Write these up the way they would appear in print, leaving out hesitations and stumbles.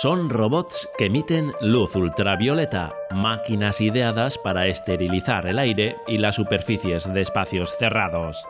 Son robots que emiten luz ultravioleta, máquinas ideadas para esterilizar el aire y las superficies de espacios cerrados.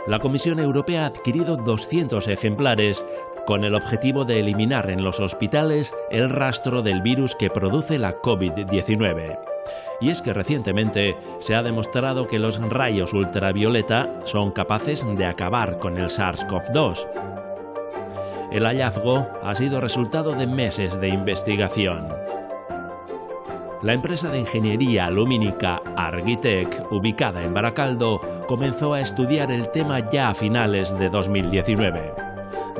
La Comisión Europea ha adquirido 200 ejemplares con el objetivo de eliminar en los hospitales el rastro del virus que produce la COVID-19. Y es que recientemente se ha demostrado que los rayos ultravioleta son capaces de acabar con el SARS-CoV-2. El hallazgo ha sido resultado de meses de investigación. La empresa de ingeniería lumínica Argitec, ubicada en Baracaldo, comenzó a estudiar el tema ya a finales de 2019.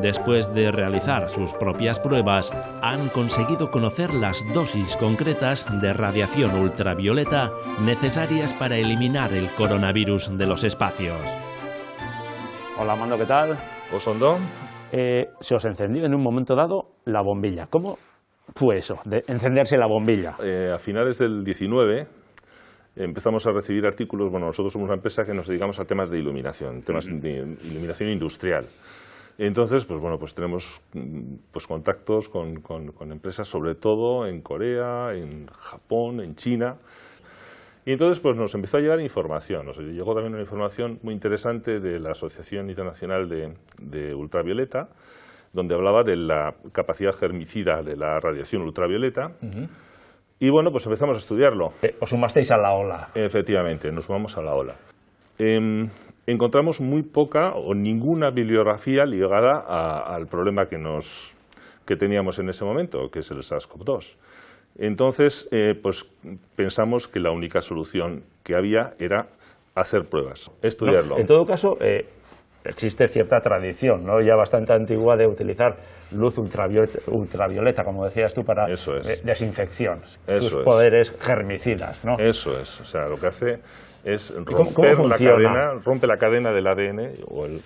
Después de realizar sus propias pruebas, han conseguido conocer las dosis concretas de radiación ultravioleta necesarias para eliminar el coronavirus de los espacios. Hola, Mando, ¿qué tal? Osondo. Se os encendió en un momento dado la bombilla. ¿Cómo fue eso, de encenderse la bombilla? A finales del 19 empezamos a recibir artículos. Bueno, nosotros somos una empresa que nos dedicamos a temas de iluminación, temas de iluminación industrial. Entonces, pues bueno, pues tenemos contactos con empresas, sobre todo en Corea, en Japón, en China. Y entonces pues nos empezó a llegar información. Nos llegó también una información muy interesante de la Asociación Internacional de Ultravioleta, donde hablaba de la capacidad germicida de la radiación ultravioleta. Y bueno, pues empezamos a estudiarlo. Os sumasteis a la ola. Efectivamente, nos sumamos a la ola. Encontramos muy poca o ninguna bibliografía ligada al problema que teníamos en ese momento, que es el SARS-CoV-2. Entonces, pues pensamos que la única solución que había era hacer pruebas, estudiarlo. No, en todo caso, existe cierta tradición, ¿no?, ya bastante antigua, de utilizar luz ultravioleta, como decías tú, para desinfección, sus poderes germicidas, ¿no? Eso es, o sea, lo que hace es rompe la cadena del ADN o el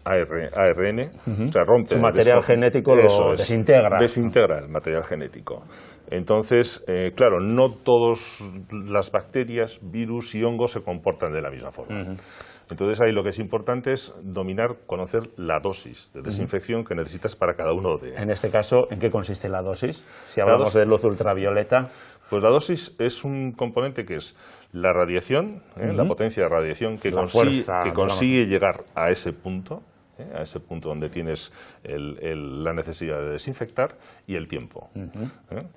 ARN, o sea, rompe su material genético, lo desintegra. Desintegra el material genético. Entonces, claro, no todas las bacterias, virus y hongos se comportan de la misma forma. Entonces ahí lo que es importante es conocer la dosis de desinfección que necesitas para cada uno de... En este caso, ¿en qué consiste la dosis? Si hablamos de luz ultravioleta... Pues la dosis es un componente que es la radiación, la potencia de radiación que consigue llegar a ese punto donde tienes la necesidad de desinfectar, y el tiempo.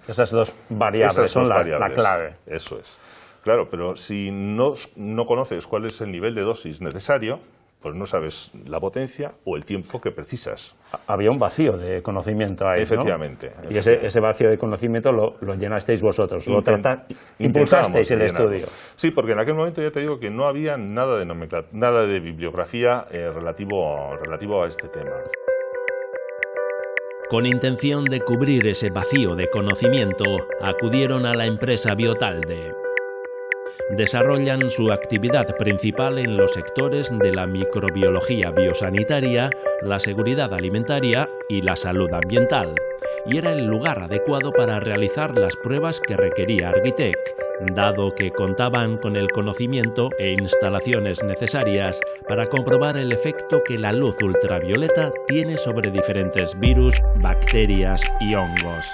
Esas dos variables son la clave. Eso es. Claro, pero si no conoces cuál es el nivel de dosis necesario, pues no sabes la potencia o el tiempo que precisas. Había un vacío de conocimiento ahí, efectivamente, ¿no? Y ese vacío de conocimiento lo llenasteis vosotros, impulsasteis el estudio. Sí, porque en aquel momento ya te digo que no había nada de bibliografía relativo a este tema. Con intención de cubrir ese vacío de conocimiento, acudieron a la empresa Biotalde. Desarrollan su actividad principal en los sectores de la microbiología biosanitaria, la seguridad alimentaria y la salud ambiental, y era el lugar adecuado para realizar las pruebas que requería Argitec, dado que contaban con el conocimiento e instalaciones necesarias para comprobar el efecto que la luz ultravioleta tiene sobre diferentes virus, bacterias y hongos.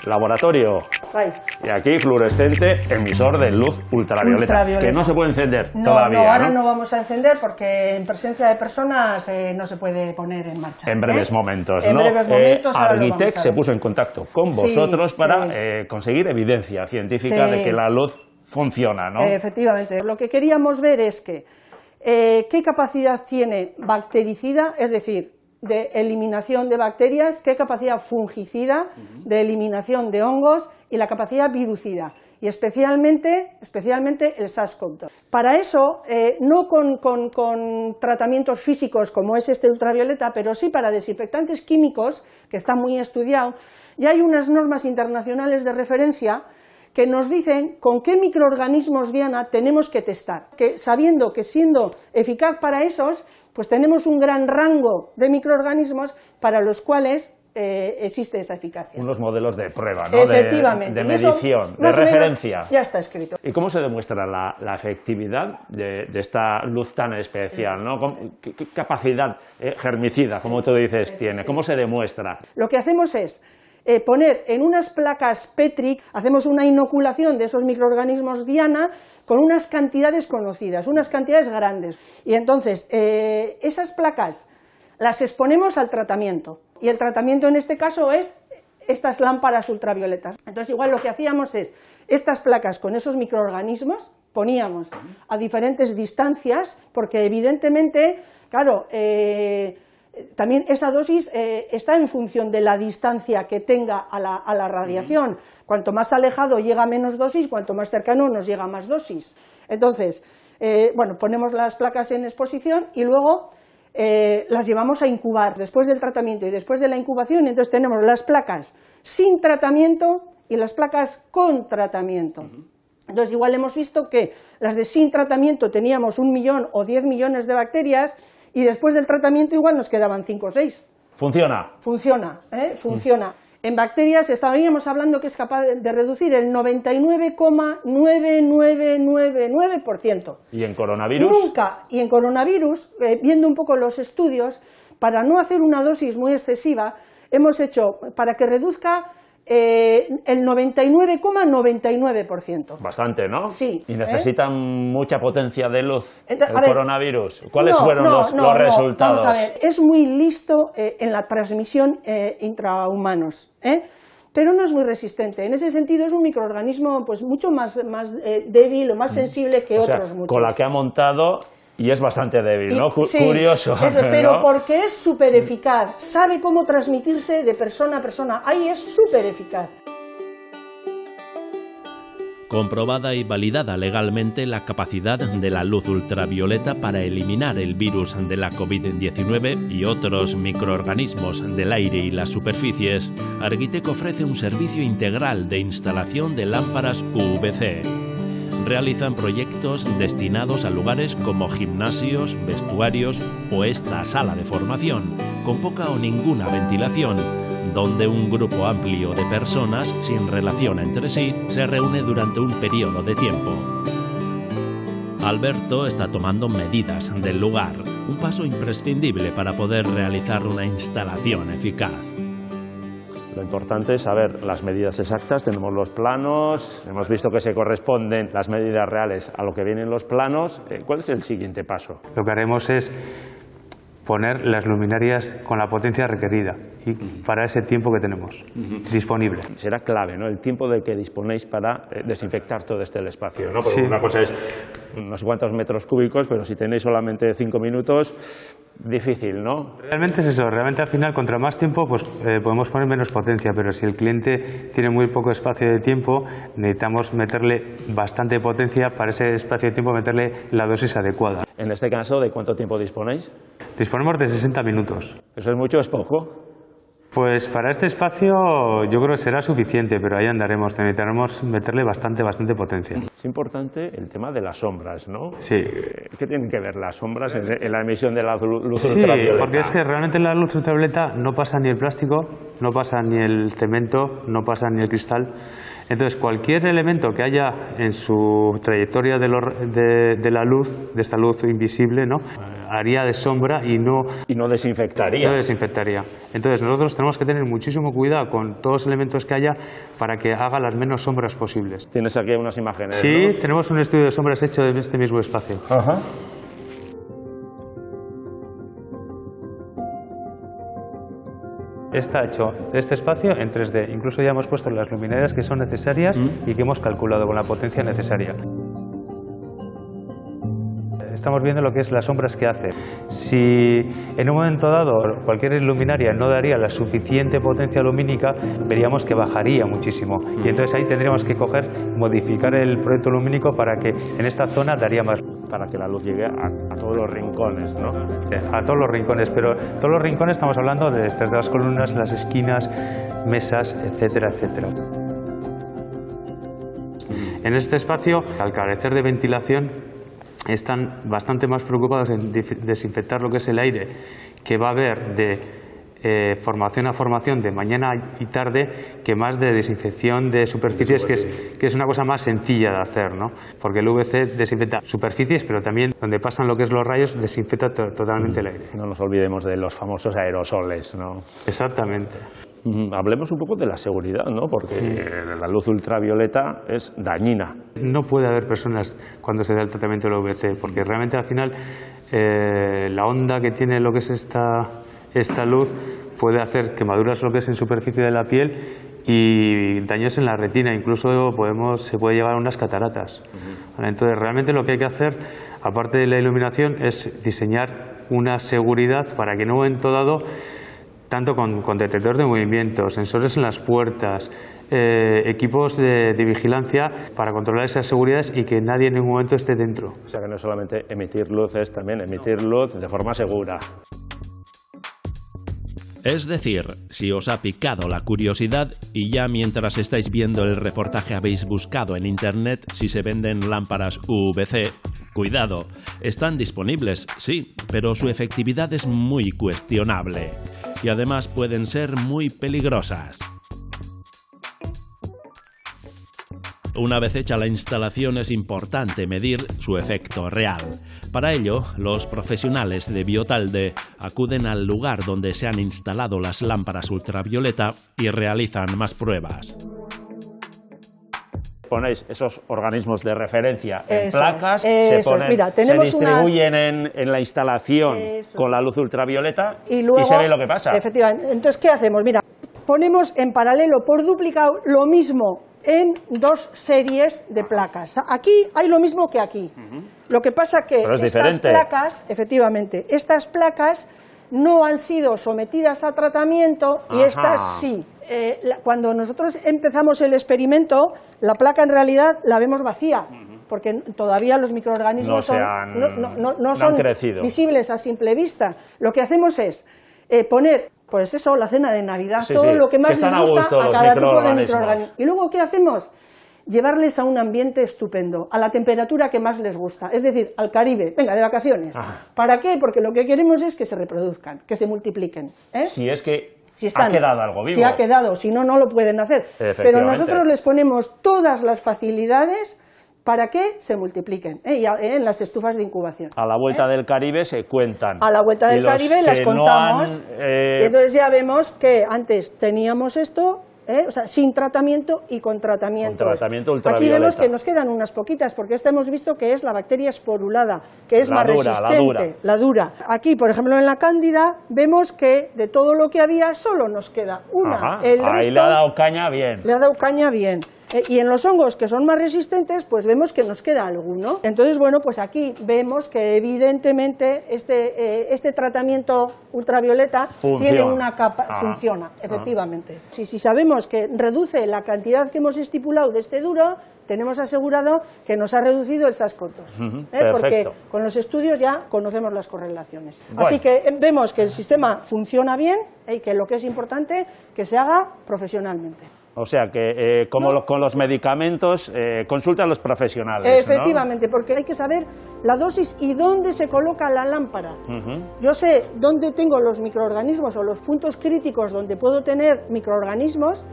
Laboratorio. Ahí. Y aquí fluorescente, emisor de luz ultravioleta. Que no se puede encender todavía. No, ahora no vamos a encender porque en presencia de personas no se puede poner en marcha. En breves momentos, ¿no? En breves momentos. Argitec se puso en contacto con vosotros para conseguir evidencia científica de que la luz funciona, ¿no? Efectivamente. Lo que queríamos ver es que qué capacidad tiene bactericida, es decir, de eliminación de bacterias, qué capacidad fungicida de eliminación de hongos y la capacidad virucida, y especialmente el SARS-CoV-2. Para eso, no con tratamientos físicos como es este ultravioleta, pero sí para desinfectantes químicos, que está muy estudiado, y hay unas normas internacionales de referencia que nos dicen con qué microorganismos diana tenemos que testar, que sabiendo que siendo eficaz para esos, pues tenemos un gran rango de microorganismos para los cuales existe esa eficacia. Unos modelos de prueba, ¿no? Efectivamente. De medición, de referencia. Ya está escrito. ¿Y cómo se demuestra la efectividad de esta luz tan especial, ¿no? ¿Qué capacidad germicida, como tú dices, tiene? ¿Cómo se demuestra? Lo que hacemos es poner en unas placas Petri, hacemos una inoculación de esos microorganismos diana con unas cantidades conocidas, unas cantidades grandes. Y entonces, esas placas las exponemos al tratamiento. Y el tratamiento en este caso es estas lámparas ultravioletas. Entonces, igual lo que hacíamos es, estas placas con esos microorganismos, poníamos a diferentes distancias, porque evidentemente, claro, también esa dosis está en función de la distancia que tenga a la radiación. Cuanto más alejado llega menos dosis, cuanto más cercano nos llega más dosis. Entonces, bueno, ponemos las placas en exposición y luego las llevamos a incubar después del tratamiento y después de la incubación. Entonces tenemos las placas sin tratamiento y las placas con tratamiento. Entonces igual hemos visto que las de sin tratamiento teníamos 1 millón o 10 millones de bacterias y después del tratamiento igual nos quedaban 5 o 6. ¿Funciona? Funciona, funciona. En bacterias estaríamos hablando que es capaz de reducir el 99,9999%. ¿Y en coronavirus? Nunca. Y en coronavirus, viendo un poco los estudios, para no hacer una dosis muy excesiva, hemos hecho para que reduzca el 99,99%. Bastante, ¿no? Sí. ¿Y necesitan mucha potencia de luz el coronavirus? ¿Cuáles fueron los resultados? Vamos a ver, es muy listo en la transmisión intrahumanos, pero no es muy resistente. En ese sentido es un microorganismo pues mucho más débil o más sensible que otros muchos. Con la que ha montado... Y es bastante débil, ¿no? Sí, curioso. Pero ¿no? porque es súper eficaz, sabe cómo transmitirse de persona a persona, ahí es súper eficaz. Comprobada y validada legalmente la capacidad de la luz ultravioleta para eliminar el virus de la COVID-19 y otros microorganismos del aire y las superficies, Argitec ofrece un servicio integral de instalación de lámparas UVC. Realizan proyectos destinados a lugares como gimnasios, vestuarios o esta sala de formación, con poca o ninguna ventilación, donde un grupo amplio de personas sin relación entre sí se reúne durante un periodo de tiempo. Alberto está tomando medidas del lugar, un paso imprescindible para poder realizar una instalación eficaz. Lo importante es saber las medidas exactas, tenemos los planos, hemos visto que se corresponden las medidas reales a lo que vienen los planos. ¿Cuál es el siguiente paso? Lo que haremos es poner las luminarias con la potencia requerida y para ese tiempo que tenemos disponible. Será clave, ¿no? El tiempo del que disponéis para desinfectar todo el espacio, ¿no? Porque sí. Una cosa es unos cuantos metros cúbicos, pero si tenéis solamente 5 minutos, difícil, ¿no? Realmente es eso, realmente al final contra más tiempo pues podemos poner menos potencia, pero si el cliente tiene muy poco espacio de tiempo, necesitamos meterle bastante potencia para ese espacio de tiempo, meterle la dosis adecuada. En este caso, ¿de cuánto tiempo disponéis? Disponemos de 60 minutos. ¿Eso es mucho o es poco? Pues para este espacio yo creo que será suficiente, pero ahí andaremos, necesitaremos meterle bastante potencia. Es importante el tema de las sombras, ¿no? Sí. ¿Qué tienen que ver las sombras en la emisión de la luz sí, ultravioleta? Sí, porque es que realmente en la luz ultravioleta no pasa ni el plástico, no pasa ni el cemento, no pasa ni el cristal. Entonces, cualquier elemento que haya en su trayectoria de la luz, de esta luz invisible, ¿no? Haría de sombra y no desinfectaría. No desinfectaría. Entonces, nosotros tenemos que tener muchísimo cuidado con todos los elementos que haya para que haga las menos sombras posibles. Tienes aquí unas imágenes, Sí, ¿no? Tenemos un estudio de sombras hecho en este mismo espacio. Ajá. Está hecho este espacio en 3D. Incluso ya hemos puesto las luminarias que son necesarias y que hemos calculado con la potencia necesaria. Estamos viendo lo que es las sombras que hace. Si en un momento dado cualquier luminaria no daría la suficiente potencia lumínica, veríamos que bajaría muchísimo. Y entonces ahí tendríamos que modificar el proyecto lumínico para que en esta zona daría más. Para que la luz llegue a todos los rincones, ¿no? A todos los rincones, pero todos los rincones estamos hablando de las columnas, las esquinas, mesas, etcétera, etcétera. En este espacio, al carecer de ventilación, están bastante más preocupados en desinfectar lo que es el aire que va a haber de formación a formación de mañana y tarde que más de desinfección de superficies, que es una cosa más sencilla de hacer, ¿no? Porque el UVC desinfecta superficies, pero también donde pasan lo que es los rayos desinfecta totalmente el aire. No nos olvidemos de los famosos aerosoles, ¿no? Exactamente. Hablemos un poco de la seguridad, ¿no? Porque la luz ultravioleta es dañina. No puede haber personas cuando se da el tratamiento del UVC, porque realmente al final la onda que tiene lo que es esta luz puede hacer quemaduras lo que es en superficie de la piel y daños en la retina, incluso se puede llevar a unas cataratas. ¿Vale? Entonces realmente lo que hay que hacer, aparte de la iluminación, es diseñar una seguridad para que en un momento dado, tanto con detector de movimiento, sensores en las puertas, equipos de vigilancia para controlar esas seguridades y que nadie en ningún momento esté dentro. O sea que no es solamente emitir luz, es también emitir luz de forma segura. Es decir, si os ha picado la curiosidad y ya mientras estáis viendo el reportaje habéis buscado en internet si se venden lámparas UVC, cuidado, están disponibles, sí, pero su efectividad es muy cuestionable y además pueden ser muy peligrosas. Una vez hecha la instalación es importante medir su efecto real. Para ello, los profesionales de Biotalde acuden al lugar donde se han instalado las lámparas ultravioleta y realizan más pruebas. Ponéis esos organismos de referencia en placas, se distribuyen en la instalación con la luz ultravioleta y se ve lo que pasa. Efectivamente. Entonces, ¿qué hacemos? Mira, ponemos en paralelo por duplicado lo mismo en dos series de placas. Aquí hay lo mismo que aquí. Lo que pasa que estas placas, efectivamente, estas placas no han sido sometidas a tratamiento y estas sí. Cuando nosotros empezamos el experimento, la placa en realidad la vemos vacía, porque todavía los microorganismos no son visibles a simple vista. Lo que hacemos es poner, pues eso, la cena de Navidad, todo lo que más les gusta a cada tipo de microorganismo. Y luego, ¿qué hacemos? Llevarles a un ambiente estupendo, a la temperatura que más les gusta, es decir, al Caribe, venga, de vacaciones. ¿Para qué? Porque lo que queremos es que se reproduzcan, que se multipliquen. Si es que ha quedado algo vivo. Si ha quedado, si no, no lo pueden hacer. Pero nosotros les ponemos todas las facilidades para que se multipliquen en las estufas de incubación. A la vuelta del Caribe se cuentan. A la vuelta del Caribe las contamos. Y entonces ya vemos que antes teníamos esto, o sea, sin tratamiento y con tratamiento. Con tratamiento ultravioleta. Aquí vemos que nos quedan unas poquitas, porque esta hemos visto que es la bacteria esporulada, que es más resistente. La dura. Aquí, por ejemplo, en la cándida, vemos que de todo lo que había solo nos queda una. Ahí le ha dado caña bien. Le ha dado caña bien. Y en los hongos que son más resistentes, pues vemos que nos queda alguno. Entonces, bueno, pues aquí vemos que evidentemente este tratamiento ultravioleta tiene una capa, funciona, efectivamente. Si sabemos que reduce la cantidad que hemos estipulado de este duro, tenemos asegurado que nos ha reducido el SARS-CoV-2, porque con los estudios ya conocemos las correlaciones. Así que vemos que el sistema funciona bien y que lo que es importante, que se haga profesionalmente. O sea que, con los medicamentos, consulta a los profesionales. Efectivamente, porque hay que saber la dosis y dónde se coloca la lámpara. Yo sé dónde tengo los microorganismos o los puntos críticos donde puedo tener microorganismos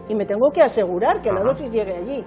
y me tengo que asegurar que la dosis llegue allí.